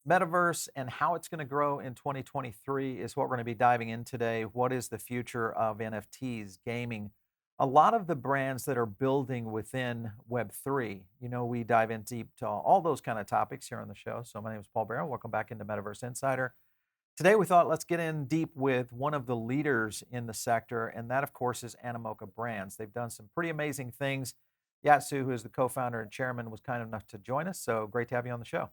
Metaverse and how it's going to grow in 2023 is what we're going to be diving in today. What is the future of NFTs, gaming? A lot of the brands that are building within Web3, we dive in deep to all those kind of topics here on the show. So, my name is Paul Barron. Welcome back into Metaverse Insider. Today, we thought let's get in deep with one of the leaders in the sector, and that, of course, is Animoca Brands. They've done some pretty amazing things. Yat Siu, who is the co founder and chairman, was kind enough to join us. So, great to have you on the show.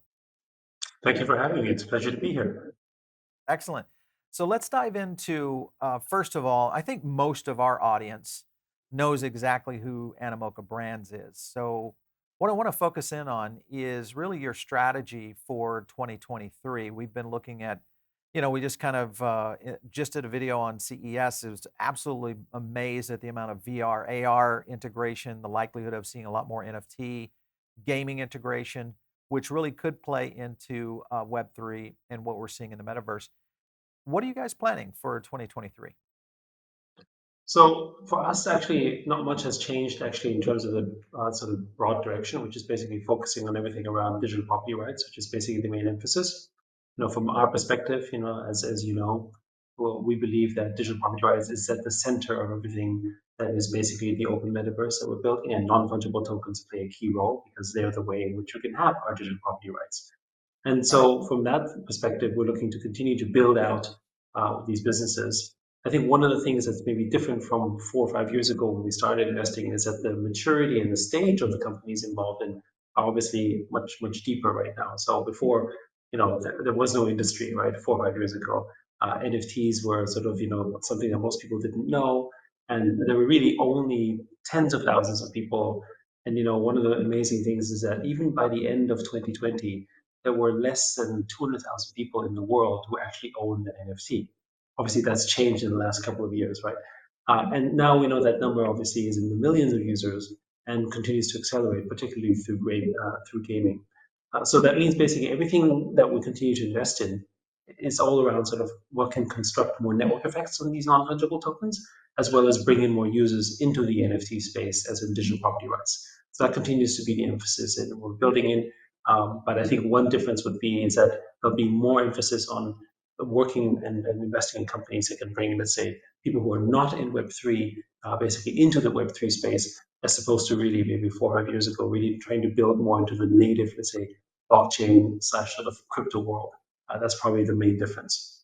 Thank you for having me. It's a pleasure to be here. Excellent. So let's dive into, first of all, I think most of our audience knows exactly who Animoca Brands is. So what I want to focus in on is really your strategy for 2023. We've been looking at, we just kind of just did a video on CES. It was absolutely amazed at the amount of VR, AR integration, the likelihood of seeing a lot more NFT gaming integration, which really could play into Web3 and what we're seeing in the metaverse. What are you guys planning for 2023? So for us, actually, not much has changed actually in terms of the sort of broad direction, which is basically focusing on everything around digital property rights, which is basically the main emphasis. From our perspective, as you know, well, we believe that digital property rights is at the center of everything that is basically the open metaverse that we're building, and non-fungible tokens play a key role because they're the way in which we can have our digital property rights. And Right. so, from that perspective, we're looking to continue to build out these businesses. I think one of the things that's maybe different from 4 or 5 years ago when we started investing is that the maturity and the stage of the companies involved in are obviously much deeper right now. So before, there was no industry, right? 4 or 5 years ago, NFTs were sort of something that most people didn't know, and there were really only tens of thousands of people. And one of the amazing things is that even by the end of 2020, there were less than 200,000 people in the world who actually owned an NFT. Obviously, that's changed in the last couple of years, right? And now we know that number obviously is in the millions of users and continues to accelerate, particularly through gaming. So that means basically everything that we continue to invest in is all around sort of what can construct more network effects on these non-fungible tokens, as well as bring in more users into the NFT space as in digital property rights. So that continues to be the emphasis, and we're building in. But I think one difference would be is that there'll be more emphasis on working and investing in companies that can bring, let's say, people who are not in Web3 basically into the Web3 space, as opposed to really maybe 4 or 5 years ago, really trying to build more into the native, let's say, blockchain slash sort of crypto world. That's probably the main difference.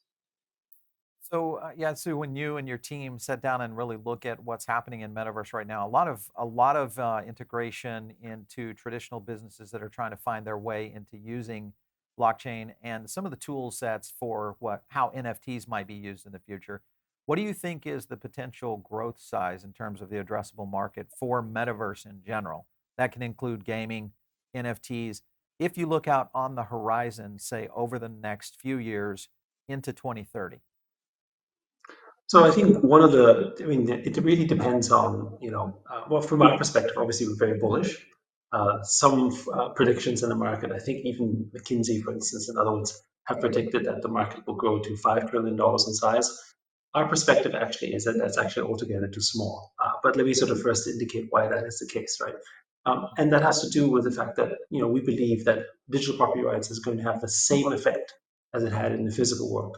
So, yeah, so when you and your team sit down and really look at what's happening in metaverse right now, a lot of integration into traditional businesses that are trying to find their way into using blockchain and some of the tool sets for how NFTs might be used in the future. What do you think is the potential growth size in terms of the addressable market for metaverse in general? That can include gaming, NFTs. If you look out on the horizon, say over the next few years into 2030. So I think one of the, I mean, it really depends on, well, from our perspective, obviously we're very bullish. Some predictions in the market, I think even McKinsey, for instance, and other ones have predicted that the market will grow to $5 trillion in size. Our perspective actually is that that's actually altogether too small. But let me sort of first indicate why that is the case, right? And that has to do with the fact that, we believe that digital property rights is going to have the same effect as it had in the physical world.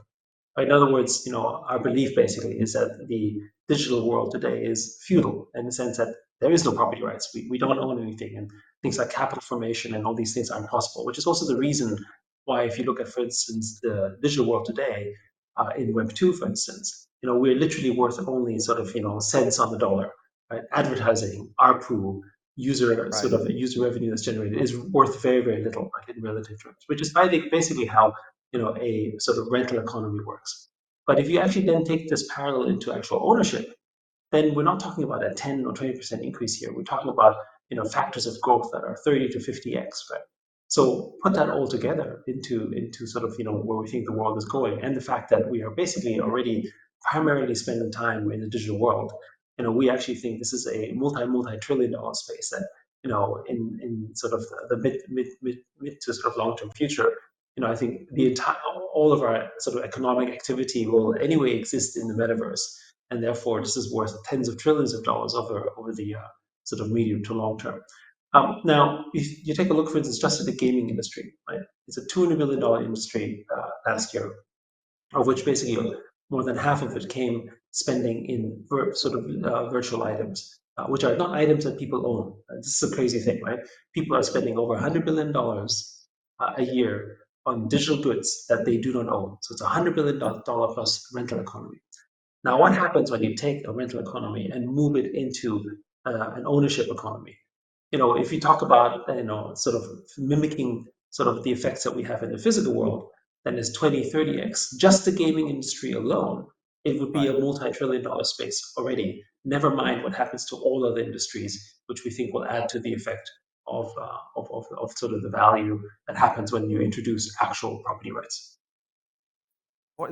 In other words, our belief basically is that the digital world today is feudal in the sense that there is no property rights. We don't own anything, and things like capital formation and all these things aren't possible, which is also the reason why, if you look at, for instance, the digital world today, in Web2, for instance, we're literally worth only sort of, cents on the dollar, right? Advertising, ARPU, Right. user revenue that's generated is worth very, very little, right, in relative terms, which is basically how a sort of rental economy works. But if you actually then take this parallel into actual ownership, then we're not talking about a 10 or 20% increase here. We're talking about factors of growth that are 30 to 50x, right? So put that all together into sort of where we think the world is going, and the fact that we are basically already primarily spending time in the digital world. We actually think this is a multi-trillion-dollar space that in sort of the mid to sort of long-term future. I think the entire all of our sort of economic activity will anyway exist in the metaverse, and therefore this is worth tens of trillions of dollars over the sort of medium to long term. Now, if you take a look, for instance, just at the gaming industry, right? It's a $200 billion industry last year, of which basically more than half of it came spending in virtual items, which are not items that people own. This is a crazy thing, right? People are spending over $100 billion a year on digital goods that they do not own. So it's a $100 billion plus rental economy. Now, what happens when you take a rental economy and move it into an ownership economy? If you talk about, sort of mimicking sort of the effects that we have in the physical world, then it's 20, 30x. Just the gaming industry alone, it would be Right. a multi-trillion-dollar space already. Never mind what happens to all other industries, which we think will add to the effect of sort of the value that happens when you introduce actual property rights.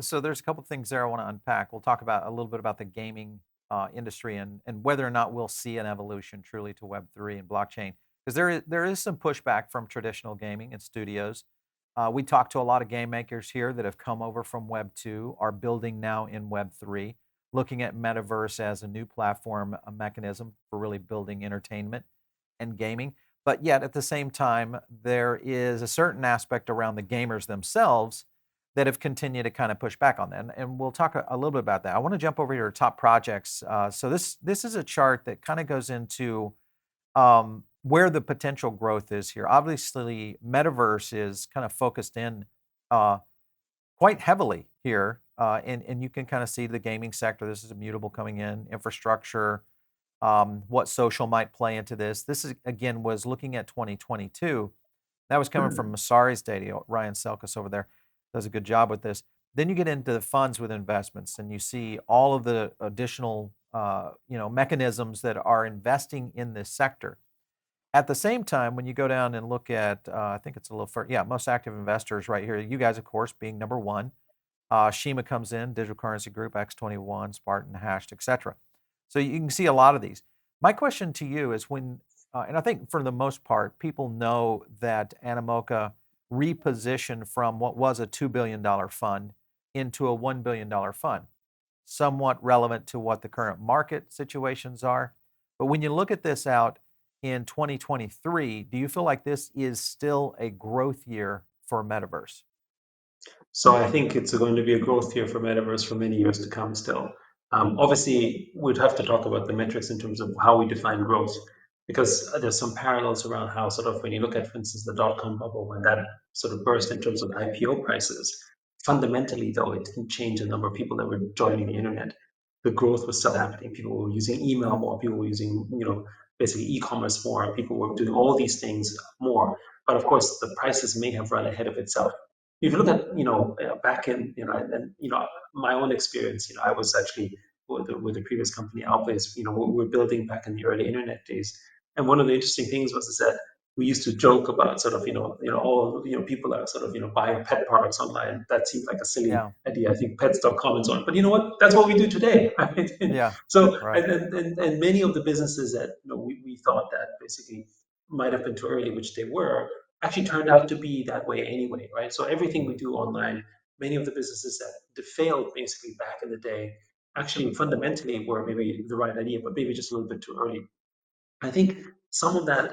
So there's a couple things there I want to unpack. We'll talk about a little bit about the gaming industry and whether or not we'll see an evolution truly to Web3 and blockchain. Because there is some pushback from traditional gaming and studios. We talked to a lot of game makers here that have come over from Web2, are building now in Web3, looking at Metaverse as a new platform, a mechanism for really building entertainment and gaming. But yet at the same time, there is a certain aspect around the gamers themselves that have continued to kind of push back on that. And we'll talk a little bit about that. I want to jump over to your top projects. So this is a chart that kind of goes into where the potential growth is here. Obviously, Metaverse is kind of focused in uh, quite heavily here, and you can kind of see the gaming sector. This is immutable coming in, infrastructure, what social might play into this. This is again was looking at 2022. That was coming from Masari's data. Ryan Selkis over there does a good job with this. Then you get into the funds with investments, and you see all of the additional, mechanisms that are investing in this sector. At the same time, when you go down and look at, I think it's a little further, yeah, most active investors right here. You guys, of course, being number one. Shima comes in, Digital Currency Group, X21, Spartan, Hashed, etc. So you can see a lot of these. My question to you is and I think for the most part, people know that Animoca repositioned from what was a $2 billion fund into a $1 billion fund, somewhat relevant to what the current market situations are. But when you look at this out in 2023, do you feel like this is still a growth year for Metaverse? So I think it's going to be a growth year for Metaverse for many years to come still. Obviously, we'd have to talk about the metrics in terms of how we define growth, because there's some parallels around how sort of when you look at, for instance, the dot-com bubble, when that sort of burst in terms of IPO prices, fundamentally, though, it didn't change the number of people that were joining the internet. The growth was still happening. People were using email more. People were using, basically e-commerce more. People were doing all these things more. But of course, the prices may have run ahead of itself. If you look at, back in, and my own experience, I was actually with the previous company, Outplace, we were building back in the early internet days. And one of the interesting things was is that we used to joke about sort of, all, people are sort of, buying pet products online. That seemed like a silly Yeah, idea. I think pets.com and so on. But you know what? That's what we do today, right? yeah, So, right. and many of the businesses that, we thought that basically might have been too early, which they were, actually turned out to be that way anyway, right? So everything we Mhm. do online, many of the businesses that failed basically back in the day, actually fundamentally were maybe the right idea, but maybe just a little bit too early. I think some of that,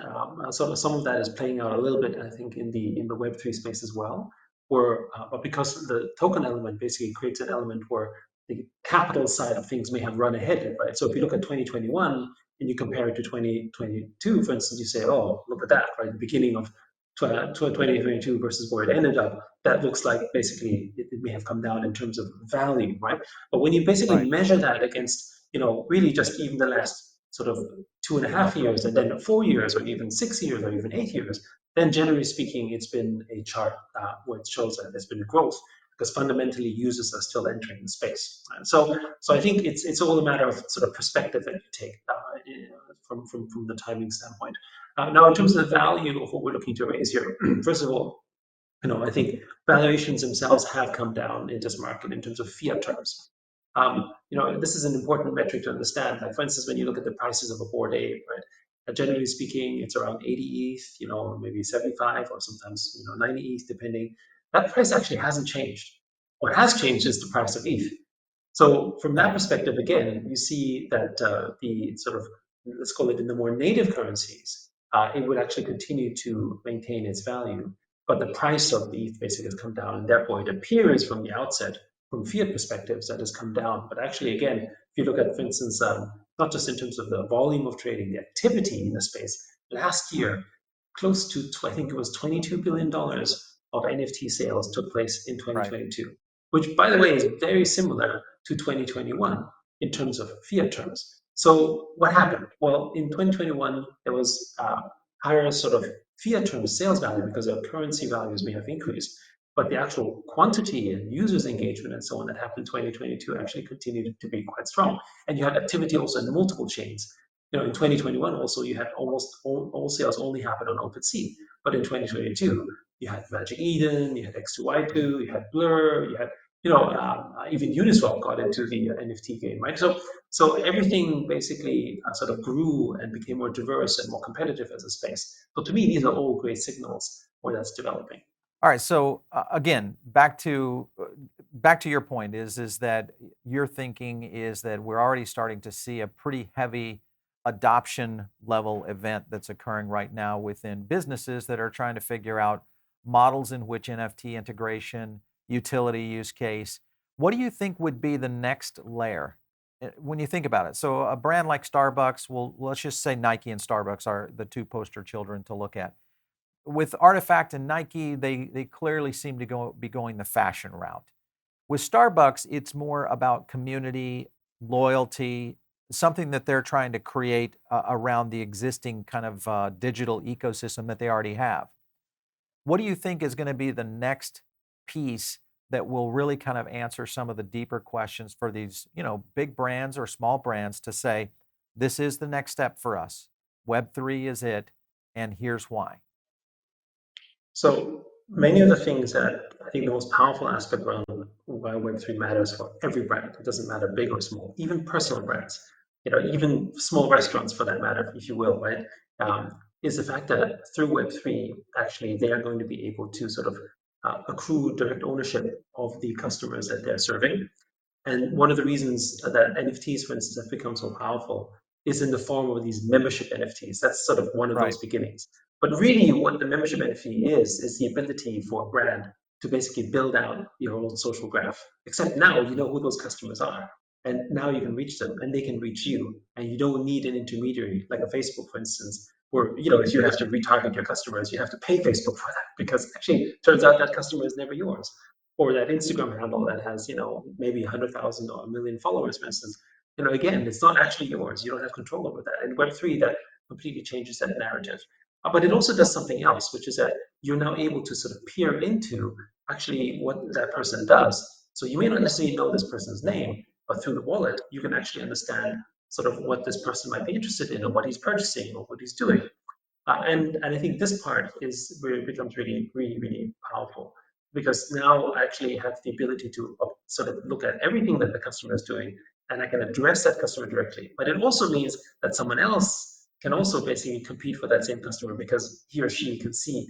some of that is playing out a little bit. I think in the Web3 space as well, where but because the token element basically creates an element where the capital side of things may have run ahead, right? So if you look at 2021 and you compare it to 2022, for instance, you say, oh, look at that, right? The beginning of 2022 versus where it ended up, that looks like basically it may have come down in terms of value, right? But when you basically Right. measure that against, really just even the last sort of 2.5 years, and then 4 years, or even 6 years, or even 8 years, then generally speaking, it's been a chart where it shows that there's been growth because fundamentally users are still entering the space. And so I think it's all a matter of sort of perspective that you take from the timing standpoint. Now, in terms of the value of what we're looking to raise here, first of all, I think valuations themselves have come down in this market in terms of fiat terms. This is an important metric to understand. Like, for instance, when you look at the prices of a Bored Ape, right? Generally speaking, it's around 80 ETH, maybe 75 or sometimes, 90 ETH, depending. That price actually hasn't changed. What has changed is the price of ETH. So from that Yeah. perspective, again, you see that the sort of, let's call it in the more native currencies, it would actually continue to maintain its value. But the price of the ETH basically has come down, and therefore it appears from the outset, from fiat perspectives, that has come down. But actually, again, if you look at, for instance, not just in terms of the volume of trading, the activity in the space, last year, close to, I think it was $22 billion of NFT sales took place in Right. 2022, which, by the way, is very similar to 2021 in terms of fiat terms. So what happened? Well, in 2021, there was higher sort of fiat terms sales value because our currency values may have increased, but the actual quantity and users engagement and so on that happened in 2022 actually continued to be quite strong. And you had activity also in multiple chains. In 2021 also you had almost all sales only happen on OpenSea, but in 2022 you had Magic Eden, you had X2Y2, you had Blur, you had even Uniswap got into the NFT game, right? So everything basically sort of grew and became more diverse and more competitive as a space. So to me, these are all great signals where that's developing. All right. So again, back to your point is that your thinking is that we're already starting to see a pretty heavy adoption level event that's occurring right now within businesses that are trying to figure out models in which NFT integration, utility use case. What do you think would be the next layer when you think about it? So a brand like Starbucks, well, let's just say Nike and Starbucks are the two poster children to look at. With Artifact and Nike, they clearly seem to be going the fashion route. With Starbucks, it's more about community, loyalty, something that they're trying to create around the existing kind of digital ecosystem that they already have. What do you think is going to be the next piece that will really kind of answer some of the deeper questions for these, big brands or small brands to say, this is the next step for us. Web3 is it, and here's why. So many of the things that I think the most powerful aspect around why Web3 matters for every brand, it doesn't matter big or small, even personal brands, even small restaurants for that matter, if you will, right? Is the fact that through Web3, actually, they are going to be able to sort of accrue direct ownership of the customers that they're serving. And one of the reasons that NFTs, for instance, have become so powerful is in the form of these membership NFTs. That's sort of one of Right. those beginnings. But really, what the membership NFT is the ability for a brand to basically build out your own social graph. Except now you know who those customers are. And now you can reach them and they can reach you. And you don't need an intermediary like a Facebook, for instance, where if you have to retarget your customers, you have to pay Facebook for that because actually it turns out that customer is never yours, or that Instagram handle that has, maybe 100,000 or a million followers, for instance. Again, it's not actually yours. You don't have control over that. In Web3, that completely changes that narrative. But it also does something else, which is that you're now able to sort of peer into actually what that person does. So you may not necessarily know this person's name, but through the wallet, you can actually understand sort of what this person might be interested in, or what he's purchasing, or what he's doing. And I think this part is where it becomes really, really, really powerful, because now I actually have the ability to sort of look at everything that the customer is doing, and I can address that customer directly. But it also means that someone else can also basically compete for that same customer because he or she can see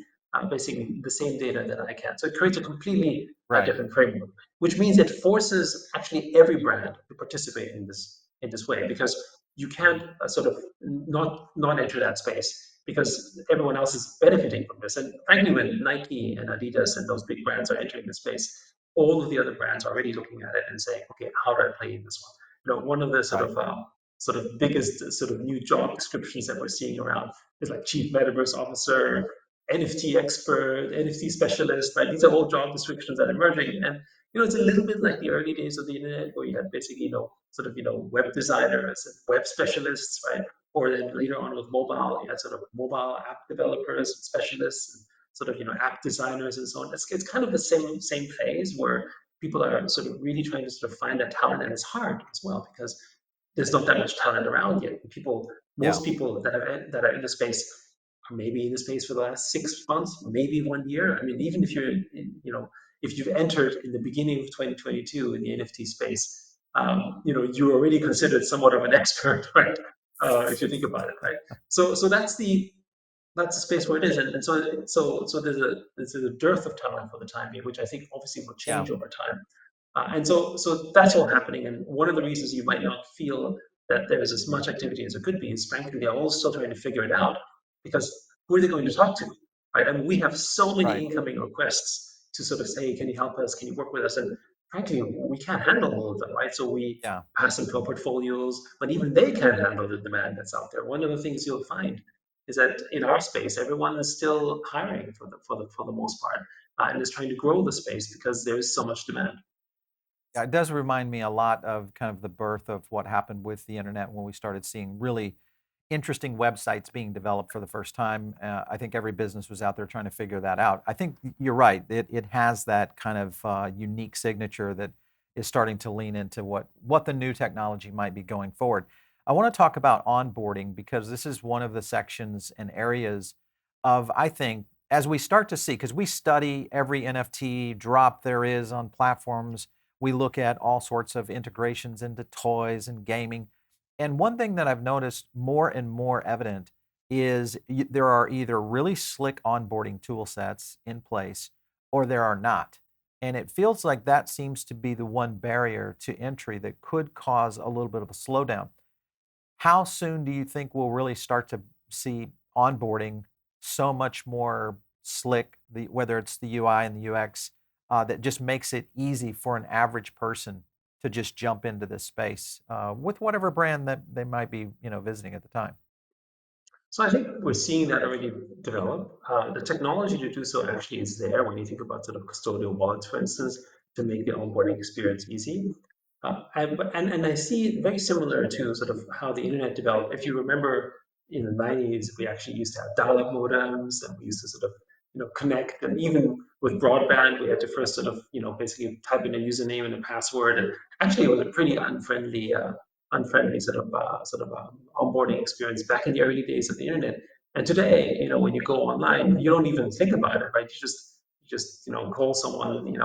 basically the same data that I can. So it creates a completely Right. different framework, which means it forces actually every brand to participate in this way, because you can't sort of not enter that space because everyone else is benefiting from this. And frankly, when Nike and Adidas and those big brands are entering the space, all of the other brands are already looking at it and saying, okay, how do I play in this one? One of the Right. sort of biggest sort of new job descriptions that we're seeing around is like chief metaverse officer, NFT expert, NFT specialist, right? These are all job descriptions that are emerging. And it's a little bit like the early days of the internet where you had basically, sort of, web designers and web specialists, right? Or then later on with mobile, you had sort of mobile app developers and specialists and sort of, app designers and so on. It's kind of the same phase where people are sort of really trying to sort of find that talent, and it's hard as well because there's not that much talent around yet. Yeah. Most people that are in the space are maybe in the space for the last 6 months, maybe 1 year. I mean, even if if you've entered in the beginning of 2022 in the NFT space, you're already considered somewhat of an expert, right? If you think about it, right? So that's the space where it is, and so there's a dearth of talent for the time being, which I think obviously will Yeah. change over time. And so that's all happening. And one of the reasons you might not feel that there is as much activity as it could be is frankly they're all still trying to figure it out, because who are they going to talk to, right? And we have so many Right. incoming requests to sort of say, can you help us? Can you work with us? And frankly, we can't handle all of them, right? So we Yeah. pass them to our portfolios, but even they can't handle the demand that's out there. One of the things you'll find is that in our space, everyone is still hiring for the most part, and is trying to grow the space because there is so much demand. Yeah, it does remind me a lot of kind of the birth of what happened with the internet when we started seeing really interesting websites being developed for the first time. I think every business was out there trying to figure that out. I think you're right. It has that kind of unique signature that is starting to lean into what the new technology might be going forward. I want to talk about onboarding because this is one of the sections and areas of, I think, as we start to see, because we study every NFT drop there is on platforms, we look at all sorts of integrations into toys and gaming. And one thing that I've noticed more and more evident is there are either really slick onboarding tool sets in place or there are not. And it feels like that seems to be the one barrier to entry that could cause a little bit of a slowdown. How soon do you think we'll really start to see onboarding so much more slick, whether it's the UI and the UX, that just makes it easy for an average person to just jump into this space with whatever brand that they might be, visiting at the time? So I think we're seeing that already develop. The technology to do so actually is there when you think about sort of custodial wallets, for instance, to make the onboarding experience easy. And I see it very similar to sort of how the internet developed. If you remember in the 90s, we actually used to have dial-up modems and we used to sort of, connect. And even with broadband, we had to first sort of, basically type in a username and a password. And actually, it was a pretty unfriendly onboarding experience back in the early days of the internet. And today, when you go online, you don't even think about it, right? You just call someone, and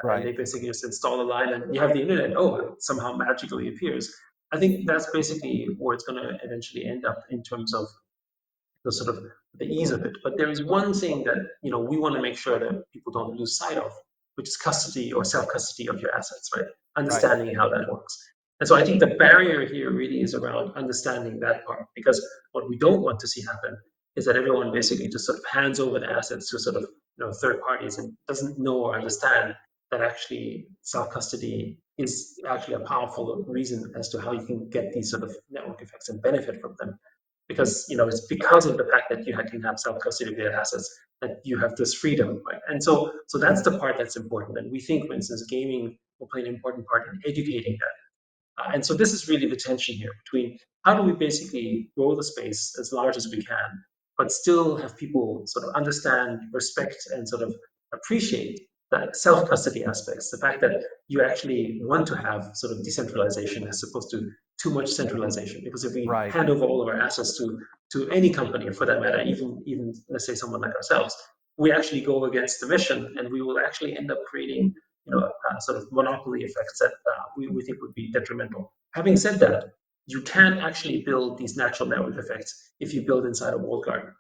Right, they basically just install a line, and you have the internet. Oh, it somehow magically appears. I think that's basically where it's going to eventually end up in terms of the sort of the ease of it. But there is one thing that we want to make sure that people don't lose sight of, which is custody or self custody of your assets, right? right. Understanding how that works. And so I think the barrier here really is around understanding that part, because what we don't want to see happen is that everyone basically just sort of hands over the assets to sort of third parties and doesn't know or understand that actually self custody is actually a powerful reason as to how you can get these sort of network effects and benefit from them, because it's because of the fact that you can have self custody of your assets that you have this freedom, right? And so that's the part that's important, and we think, for instance, gaming will play an important part in educating that. And so this is really the tension here between how do we basically grow the space as large as we can, but still have people sort of understand, respect, and sort of appreciate that self-custody aspects, the fact that you actually want to have sort of decentralization as opposed to too much centralization. Because if we Right. hand over all of our assets to any company, for that matter, even let's say someone like ourselves, we actually go against the mission, and we will actually end up creating sort of monopoly effects that we think would be detrimental. Having said that, you can actually build these natural network effects if you build inside a walled garden,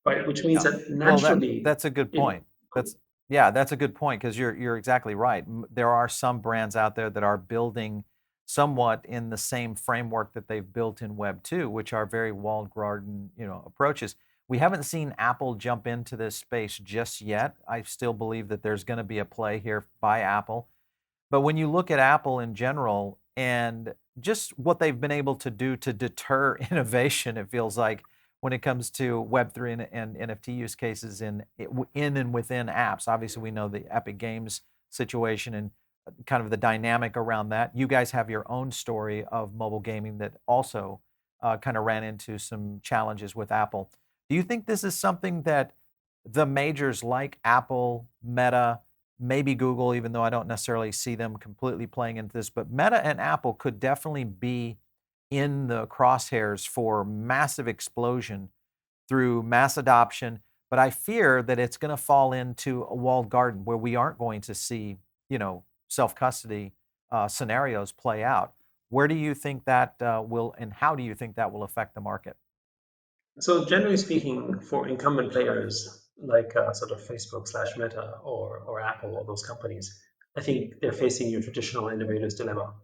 right? Which means Yeah. that Well, naturally, that's a good it, point. That's Yeah, that's a good point because you're exactly right. There are some brands out there that are building somewhat in the same framework that they've built in Web 2, which are very walled garden, approaches. We haven't seen Apple jump into this space just yet. I still believe that there's going to be a play here by Apple. But when you look at Apple in general and just what they've been able to do to deter innovation, it feels like when it comes to Web3 and NFT use cases in and within apps. Obviously, we know the Epic Games situation and kind of the dynamic around that. You guys have your own story of mobile gaming that also kind of ran into some challenges with Apple. Do you think this is something that the majors like Apple, Meta, maybe Google, even though I don't necessarily see them completely playing into this, but Meta and Apple could definitely be in the crosshairs for massive explosion through mass adoption. But I fear that it's going to fall into a walled garden where we aren't going to see, self custody scenarios play out. Where do you think that will, and how do you think that will affect the market? so generally speaking, for incumbent players like sort of Facebook slash Meta or Apple or those companies, I think they're facing your traditional innovators dilemma.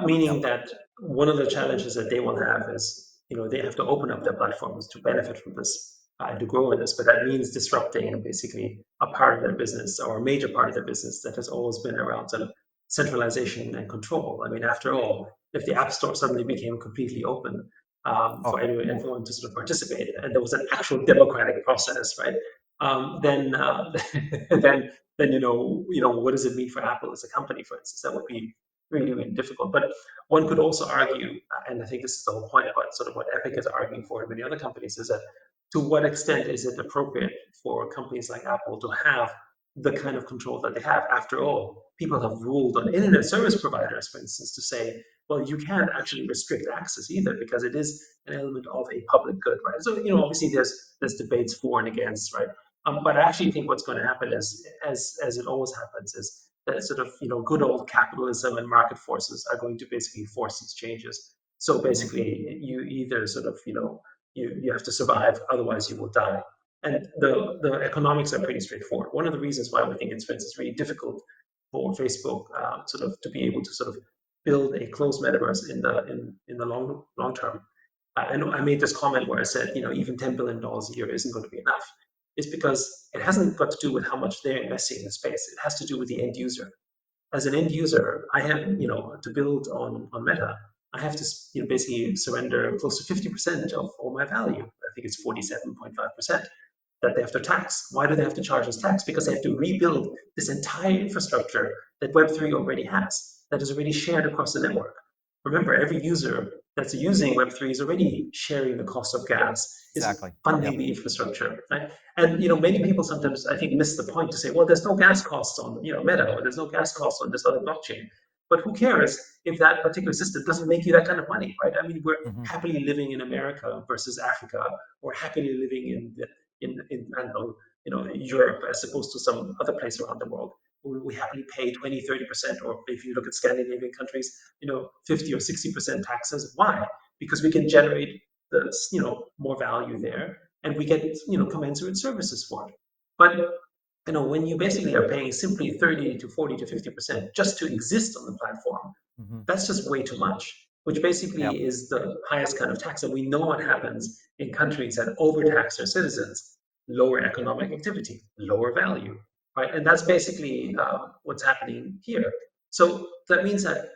Meaning Yep. that one of the challenges that they will have is they have to open up their platforms to benefit from this and to grow in this. But that means disrupting basically a part of their business or a major part of their business that has always been around sort of centralization and control. I mean, after all, if the App Store suddenly became completely open for Oh, everyone to sort of participate, and there was an actual democratic process, right? Then, then what does it mean for Apple as a company, for instance? That would be really, really difficult. But one could also argue, and I think this is the whole point about sort of what Epic is arguing for and many other companies, is that to what extent is it appropriate for companies like Apple to have the kind of control that they have? After all, people have ruled on internet service providers, for instance, to say, well, you can't actually restrict access either because it is an element of a public good, right? So, obviously there's debates for and against, right? But I actually think what's going to happen is, as it always happens, is that sort of good old capitalism and market forces are going to basically force these changes. So mhm, basically, you either sort of you have to survive, otherwise you will die. And the economics are pretty straightforward. One of the reasons why we think it's, for instance, really difficult for Facebook sort of to be able to sort of build a closed metaverse in the long term. And I made this comment where I said, even $10 billion a year isn't going to be enough. It's because it hasn't got to do with how much they're investing in the space. It has to do with the end user. As an end user, I have, to build on Meta, I have to, basically surrender close to 50% of all my value. I think it's 47.5% that they have to tax. Why do they have to charge us tax? Because they have to rebuild this entire infrastructure that Web3 already has, that is already shared across the network. Remember, every user that's using Web3 is already sharing the cost of gas, is exactly. funding Yep. the infrastructure, right? And many people sometimes I think miss the point to say, well, there's no gas costs on Meta, or there's no gas costs on this other blockchain. But who cares if that particular system doesn't make you that kind of money, right? I mean, we're Mhm. happily living in America versus Africa, or happily living in I don't know, Europe as opposed to some other place around the world. We happily pay 20, 30%, or if you look at Scandinavian countries, 50 or 60% taxes. Why? Because we can generate more value there, and we get commensurate services for it. But when you basically are paying simply 30 to 40 to 50% just to exist on the platform, Mhm. that's just way too much, which Yep. basically is the highest kind of tax. And we know what happens in countries that overtax their citizens: lower economic activity, lower value, right? And that's basically what's happening here. So that means that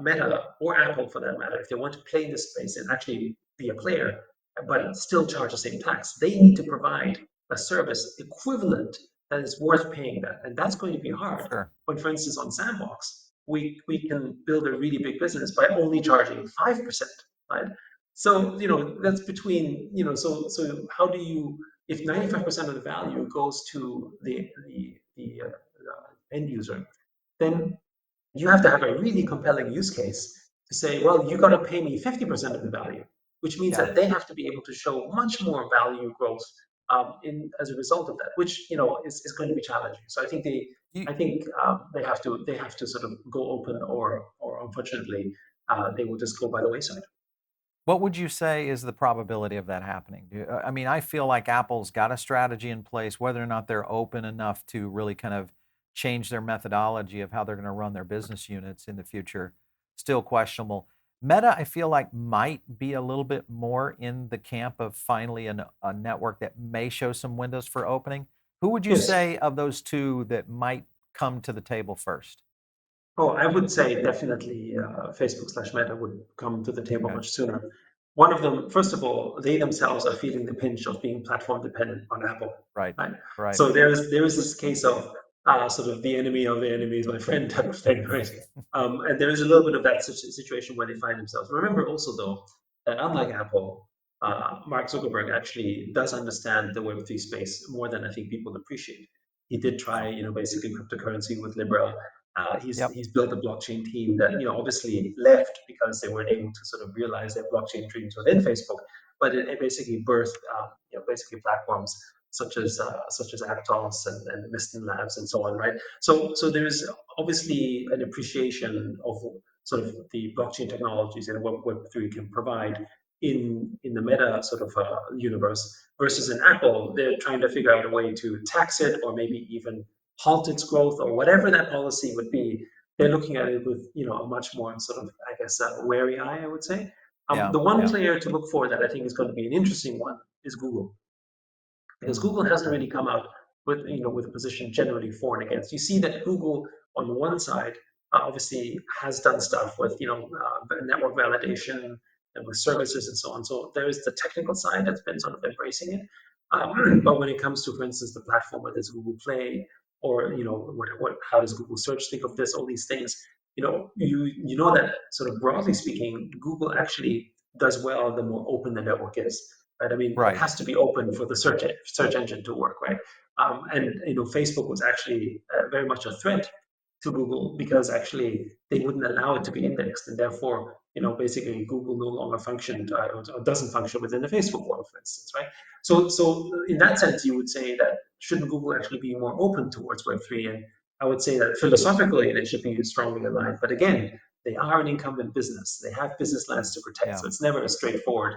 Meta, or Apple for that matter, if they want to play in this space and actually be a player, but still charge the same tax, they need to provide a service equivalent that is worth paying that. And that's going to be hard Sure. when, for instance, on Sandbox, we can build a really big business by only charging 5%, right? So, that's between, so how do you, if 95% of the value goes to the end user, then you have to have a really compelling use case to say, well, you got to pay me 50% of the value, which means Yeah. that they have to be able to show much more value growth in as a result of that, which is going to be challenging. So I think You they have to sort of go open, or unfortunately they will just go by the wayside. What would you say is the probability of that happening? I mean, I feel like Apple's got a strategy in place, whether or not they're open enough to really kind of change their methodology of how they're going to run their business units in the future, still questionable. Meta, I feel like might be a little bit more in the camp of finally a network that may show some windows for opening. Who would you Yes. say of those two that might come to the table first? Oh, I would say definitely Facebook/Meta would come to the table Okay. much sooner. One of them, first of all, they themselves are feeling the pinch of being platform dependent on Apple, Right. right? Right. So there is this case of sort of the enemy of the enemy is my friend type of thing, right? And there is a little bit of that situation where they find themselves. Remember also though that unlike Apple, Mark Zuckerberg actually does understand the Web3 space more than I think people appreciate. He did try, basically cryptocurrency with Libra. He's Yep. he's built a blockchain team that obviously left because they weren't able to sort of realize their blockchain dreams within Facebook, but it basically birthed basically platforms such as Aptos and Mistin Labs and so on, right? So there is obviously an appreciation of sort of the blockchain technologies and what Web3 can provide in the Meta sort of universe, versus in Apple, they're trying to figure out a way to tax it, or maybe even halt its growth, or whatever that policy would be. They're looking at it with a much more sort of, I guess, wary eye, I would say. Yeah. The one Yeah. player to look for that I think is going to be an interesting one is Google, because Mm, Google hasn't really come out with with a position generally for and against. You see that Google on the one side obviously has done stuff with network validation and with services and so on. So there is the technical side that's been sort of embracing it. But when it comes to, for instance, the platform, whether it's Google Play or how does Google Search think of this? All these things, you know that sort of broadly speaking, Google actually does well the more open the network is, right? I mean, it right. has to be open for the search engine to work, right? And Facebook was actually very much a threat to Google because actually they wouldn't allow it to be indexed, and therefore, basically Google no longer functioned or doesn't function within the Facebook world, for instance, right? So in that sense, you would say that shouldn't Google actually be more open towards Web3? And I would say that philosophically they should be strongly aligned. But again, they are an incumbent business. They have business lines to protect, Yeah. so it's never as straightforward.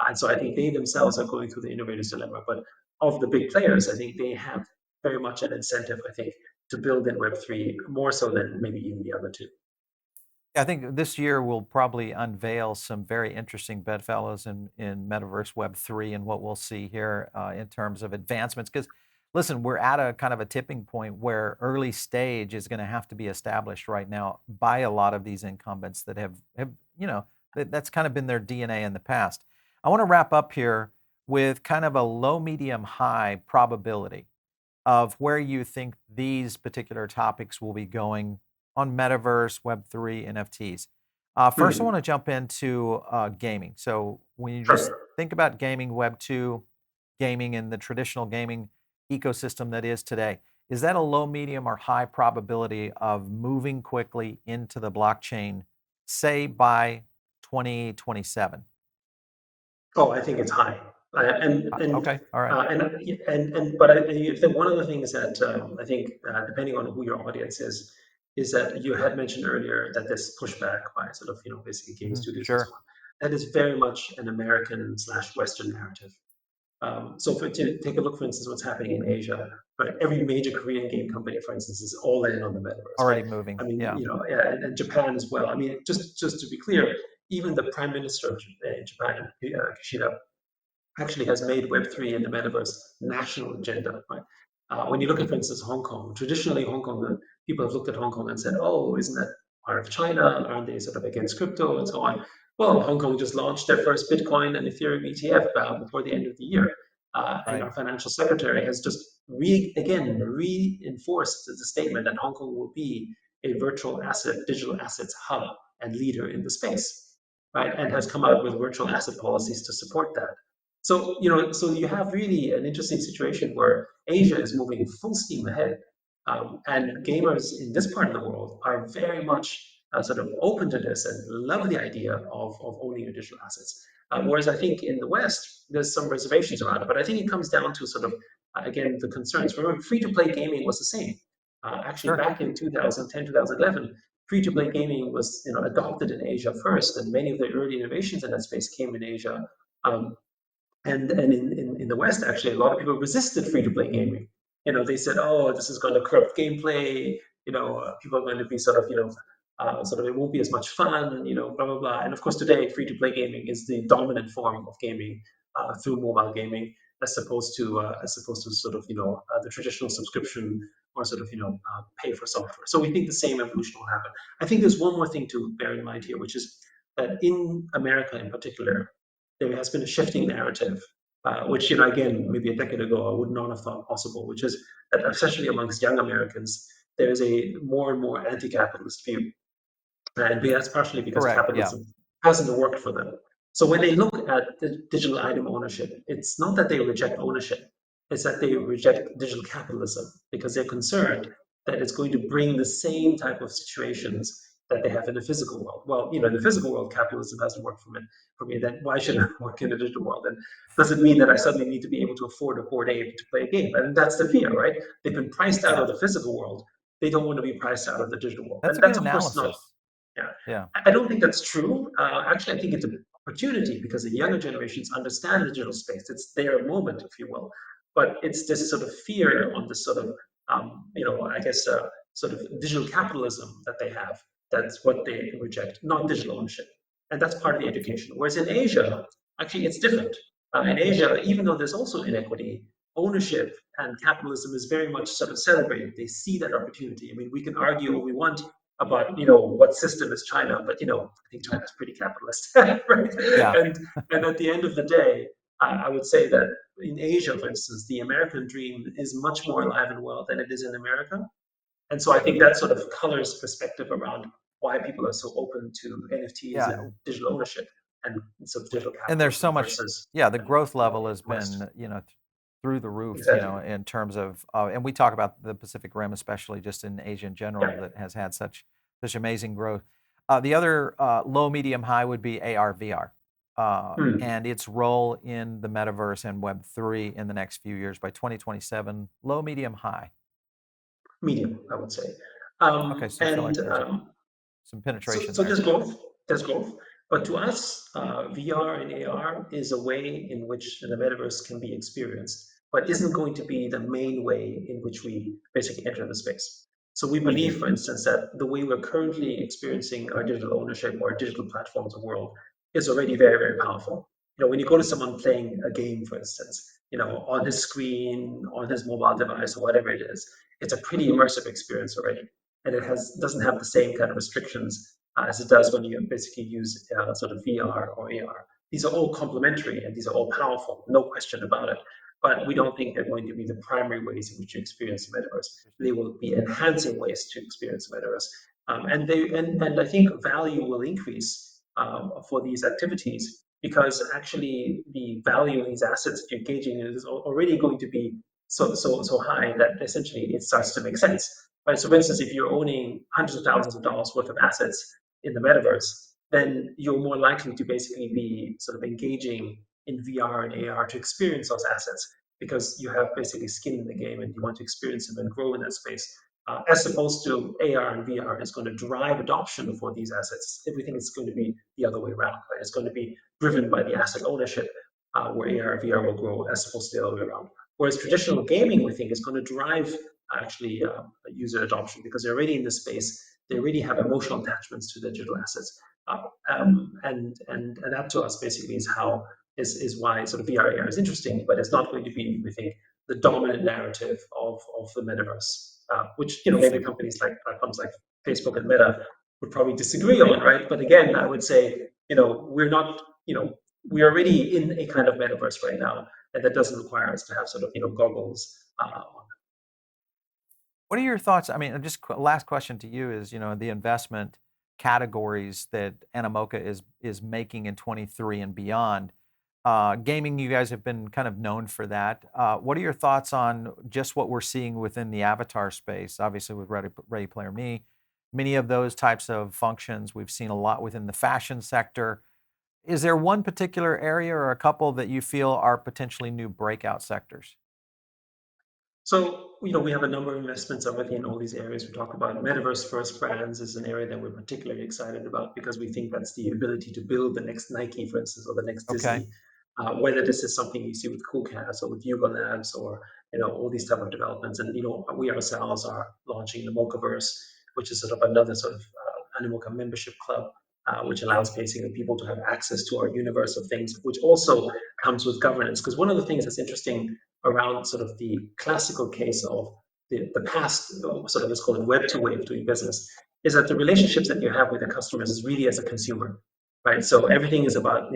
And so I think they themselves are going through the innovator's dilemma. But of the big players, I think they have very much an incentive, I think, to build in Web3 more so than maybe even the other two. I think this year will probably unveil some very interesting bedfellows in Metaverse Web 3 and what we'll see here in terms of advancements. Because, listen, we're at a kind of a tipping point where early stage is going to have to be established right now by a lot of these incumbents that have that's kind of been their DNA in the past. I want to wrap up here with kind of a low, medium, high probability of where you think these particular topics will be going on Metaverse, Web3, NFTs. First, I Hmm. want to jump into gaming. So, when you just Sure. think about gaming, Web2, gaming, and the traditional gaming ecosystem that is today, is that a low, medium, or high probability of moving quickly into the blockchain, say by 2027? Oh, I think it's high. And and Okay, all right, but I think one of the things that I think, depending on who your audience is that you had mentioned earlier that this pushback by sort of basically game studios and so sure, on. That is very much an American slash Western narrative. So to take a look, for instance, what's happening in Asia, right? Every major Korean game company, for instance, is all in on the metaverse, right? already I moving. mean, Yeah, yeah, and Japan as well. I mean, just to be clear, even the Prime Minister of Japan, Kishida, actually has made Web3 and the metaverse national agenda, right? When you look at, for instance, Hong Kong, traditionally Hong Kong, people have looked at Hong Kong and said, oh, isn't that part of China? Aren't they sort of against crypto and so on? Well, Hong Kong just launched their first Bitcoin and Ethereum ETF before the end of the year. And right. our financial secretary has just reinforced the statement that Hong Kong will be a virtual asset, digital assets hub and leader in the space, right? And has come out with virtual asset policies to support that. So, so you have really an interesting situation where Asia is moving full steam ahead, and gamers in this part of the world are very much sort of open to this and love the idea of owning your digital assets. Whereas I think in the West, there's some reservations around it, but I think it comes down to sort of, again, the concerns. Remember, free-to-play gaming was the same. Actually, Sure. back in 2010, 2011, free-to-play gaming was adopted in Asia first, and many of the early innovations in that space came in Asia. Um, and in the West, actually, a lot of people resisted free to play gaming. They said, "Oh, this is going to corrupt gameplay. People are going to be sort of, sort of, it won't be as much fun. Blah blah blah." And of course, today, free to play gaming is the dominant form of gaming through mobile gaming, as opposed to sort of, the traditional subscription or sort of, pay for software. So we think the same evolution will happen. I think there's one more thing to bear in mind here, which is that in America, in particular, there has been a shifting narrative, which, again, maybe a decade ago, I would not have thought possible, which is that, especially amongst young Americans, there is a more and more anti-capitalist view. And that's partially because Correct. Yeah. capitalism hasn't worked for them. So when they look at the digital item ownership, it's not that they reject ownership, it's that they reject digital capitalism because they're concerned that it's going to bring the same type of situations that they have in the physical world. Well, in the physical world, capitalism hasn't worked for me. Then why should I work in the digital world? And does it mean that I suddenly need to be able to afford a Bored Ape to play a game? And that's the fear, right? They've been priced out Yeah. of the physical world. They don't want to be priced out of the digital world. That's And a good that's, of course, not, analysis. yeah. Yeah. I don't think that's true. Actually, I think it's an opportunity because the younger generations understand the digital space. It's their moment, if you will. But it's this sort of fear on this sort of, I guess, sort of digital capitalism that they have. That's what they reject, not digital ownership. and that's part of the education. Whereas in Asia, actually, it's different. In Asia, even though there's also inequity, ownership and capitalism is very much sort of celebrated. They see that opportunity. I mean, we can argue what we want about what system is China, but I think China's pretty capitalist, right? Yeah. And at the end of the day, I would say that in Asia, for instance, the American dream is much more alive and well than it is in America. And so I think that sort of colors perspective around why people are so open to NFTs Yeah. and digital ownership and sort of digital And there's so capitalism much, versus yeah, the growth level has West. been, through the roof, Exactly. in terms of, and we talk about the Pacific Rim, especially just in Asia in general, Yeah. that has had such amazing growth. The other low, medium, high would be AR, VR, Hmm. and its role in the metaverse and Web3 in the next few years by 2027. Low, medium, high. Medium, I would say. Okay, so you feel like And there's some so, penetration so there. there's growth. There's growth. But to us, VR and AR is a way in which the metaverse can be experienced, but isn't going to be the main way in which we basically enter the space. So we believe, for instance, that the way we're currently experiencing our digital ownership or digital platforms of world is already very, very powerful. When you go to someone playing a game, for instance, on his screen, on his mobile device, or whatever it is, it's a pretty immersive experience already, and it doesn't have the same kind of restrictions as it does when you basically use sort of VR or AR. These are all complementary and these are all powerful, no question about it. But we don't think they're going to be the primary ways in which you experience the metaverse. They will be enhancing ways to experience the metaverse, and I think value will increase for these activities because actually the value of these assets that you're engaging in is already going to be so high that essentially it starts to make sense. Right. So, for instance, if you're owning hundreds of thousands of dollars worth of assets in the metaverse, then you're more likely to basically be sort of engaging in VR and AR to experience those assets because you have basically skin in the game and you want to experience them and grow in that space. As opposed to AR and VR is going to drive adoption for these assets. Everything is going to be the other way around. Right? It's going to be driven by the asset ownership, where AR and VR will grow as opposed to the other way around. Whereas traditional gaming, we think, is going to drive actually user adoption because they're already in the space. They already have emotional attachments to digital assets, and that to us basically is why sort of VR AR is interesting, but it's not going to be, we think, the dominant narrative of the metaverse, which maybe Interesting. companies like platforms like Facebook and Meta would probably disagree on, right? But again, I would say we're not we're already in a kind of metaverse right now, and that doesn't require us to have sort of goggles on. What are your thoughts? I mean, just last question to you is, the investment categories that Animoca is making in 23 and beyond. Gaming, you guys have been kind of known for that. What are your thoughts on just what we're seeing within the avatar space? Obviously, with Ready Player Me, many of those types of functions we've seen a lot within the fashion sector. Is there one particular area or a couple that you feel are potentially new breakout sectors? So, we have a number of investments already in all these areas we talk about. Metaverse first brands is an area that we're particularly excited about because we think that's the ability to build the next Nike, for instance, or the next Okay. Disney. Whether this is something you see with Coolcast or with Yuga Labs or all these type of developments, and we ourselves are launching the Mochaverse, which is sort of another sort of Animoca membership club, which allows basically people to have access to our universe of things, which also comes with governance. Because one of the things that's interesting around sort of the classical case of the past, sort of let's call it Web 2 way of doing business, is that the relationships that you have with the customers is really as a consumer, right? So everything is about,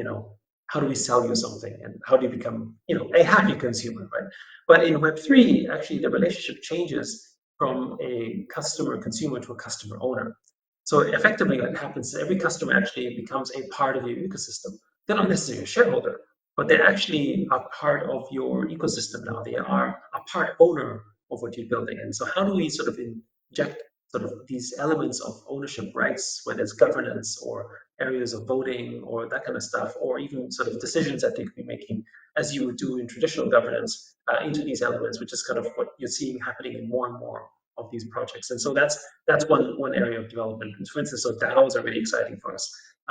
how do we sell you something and how do you become, a happy consumer, right? But in Web3, actually the relationship changes from a customer consumer to a customer owner. So effectively what happens is every customer actually becomes a part of your ecosystem. They're not necessarily a shareholder, but they actually are part of your ecosystem now. They are a part owner of what you're building. And so how do we sort of inject sort of these elements of ownership rights, whether it's governance or areas of voting or that kind of stuff, or even sort of decisions that they could be making as you would do in traditional governance into these elements, which is kind of what you're seeing happening in more and more of these projects. And so that's one area of development. And for instance, so DAOs are really exciting for us,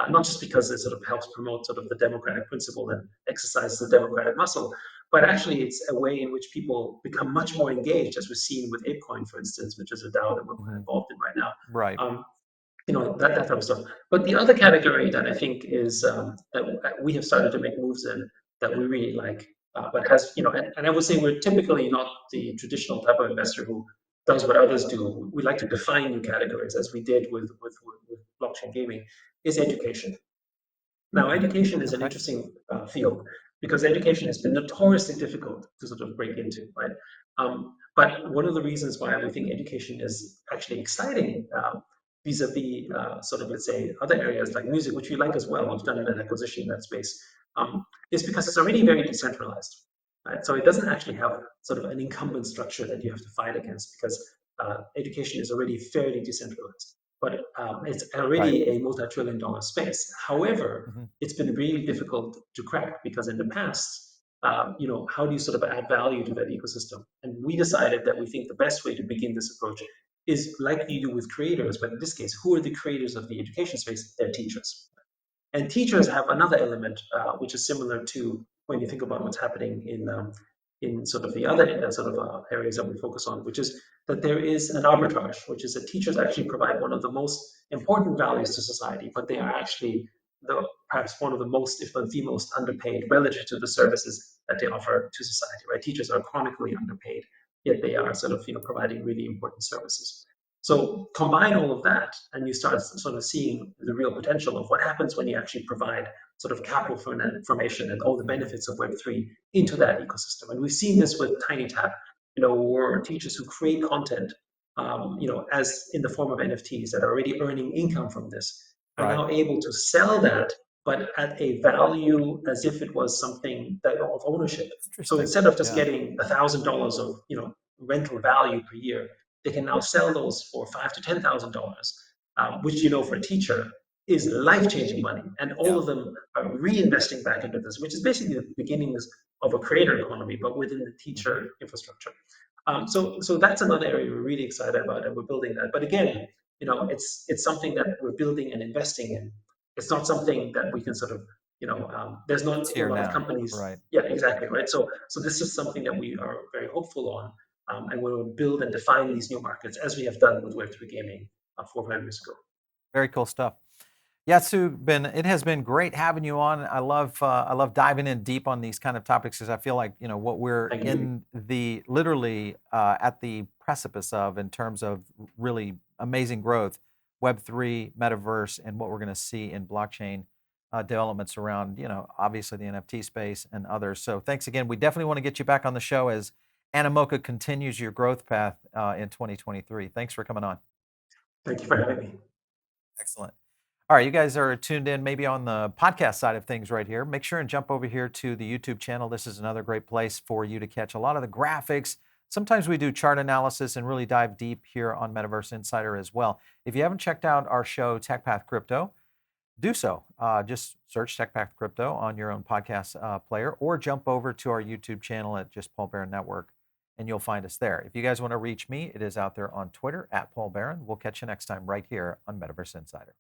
not just because it sort of helps promote sort of the democratic principle and exercises the democratic muscle, but actually it's a way in which people become much more engaged, as we're seeing with ApeCoin, for instance, which is a DAO that we're Mhm. involved in right now. Right. that type of stuff. But the other category that I think is that we have started to make moves in that we really like, but has and I would say we're typically not the traditional type of investor who does what others do. We like to define new categories, as we did with blockchain gaming, is education. Now, Hmm. education is an Okay. interesting field because education has been notoriously difficult to sort of break into, right? But one of the reasons why we think education is actually exciting vis-a-vis sort of, let's say, other areas like music, which we like as well, we've done an acquisition in that space, is because it's already very decentralized, right? So it doesn't actually have sort of an incumbent structure that you have to fight against because education is already fairly decentralized, but it's Right. already a multi-trillion dollar space. However, Hmm. it's been really difficult to crack because in the past, how do you sort of add value to that ecosystem? And we decided that we think the best way to begin this approach is like you do with creators, but in this case, who are the creators of the education space? They're teachers. And teachers have another element which is similar to when you think about what's happening in sort of the other sort of areas that we focus on, which is that there is an arbitrage, which is that teachers actually provide one of the most important values to society, but they are actually perhaps one of the most, if not the most, underpaid relative to the services that they offer to society. Right? Teachers are chronically underpaid, yet they are sort of providing really important services. So combine all of that, and you start sort of seeing the real potential of what happens when you actually provide sort of capital for information and all the Hmm. benefits of Web3 into that ecosystem. And we've seen this with TinyTap, or teachers who create content, as in the form of NFTs that are already earning income from this, are Right. now able to sell that, but at a value as if it was something that of ownership. It's So interesting. instead of just Yeah. getting $1,000 of rental value per year, they can now sell those for $5,000 to $10,000, which for a teacher is life-changing money, and all Yeah. of them are reinvesting back into this, which is basically the beginnings of a creator economy, but within the Hmm. teacher infrastructure. So that's another area we're really excited about, and we're building that. But again, it's something that we're building and investing in. It's not something that we can sort of, there's It's not a here lot of now. companies. Right. Yeah, exactly, right. So this is something that we are very hopeful on, and we will build and define these new markets as we have done with Web3 gaming 4 or 5 years ago. Very cool stuff. Yatsu, it has been great having you on. I love diving in deep on these kind of topics because I feel like what we're Thank you. in the literally at the precipice of in terms of really amazing growth, Web3, Metaverse, and what we're going to see in blockchain developments around obviously the NFT space and others. So thanks again. We definitely want to get you back on the show as Animoca continues your growth path in 2023. Thanks for coming on. Thank you for having me. Excellent. All right, you guys are tuned in maybe on the podcast side of things right here. Make sure and jump over here to the YouTube channel. This is another great place for you to catch a lot of the graphics. Sometimes we do chart analysis and really dive deep here on Metaverse Insider as well. If you haven't checked out our show, TechPath Crypto, do so. Just search TechPath Crypto on your own podcast player or jump over to our YouTube channel at just Paul Barron Network and you'll find us there. If you guys want to reach me, it is out there on Twitter at Paul Barron. We'll catch you next time right here on Metaverse Insider.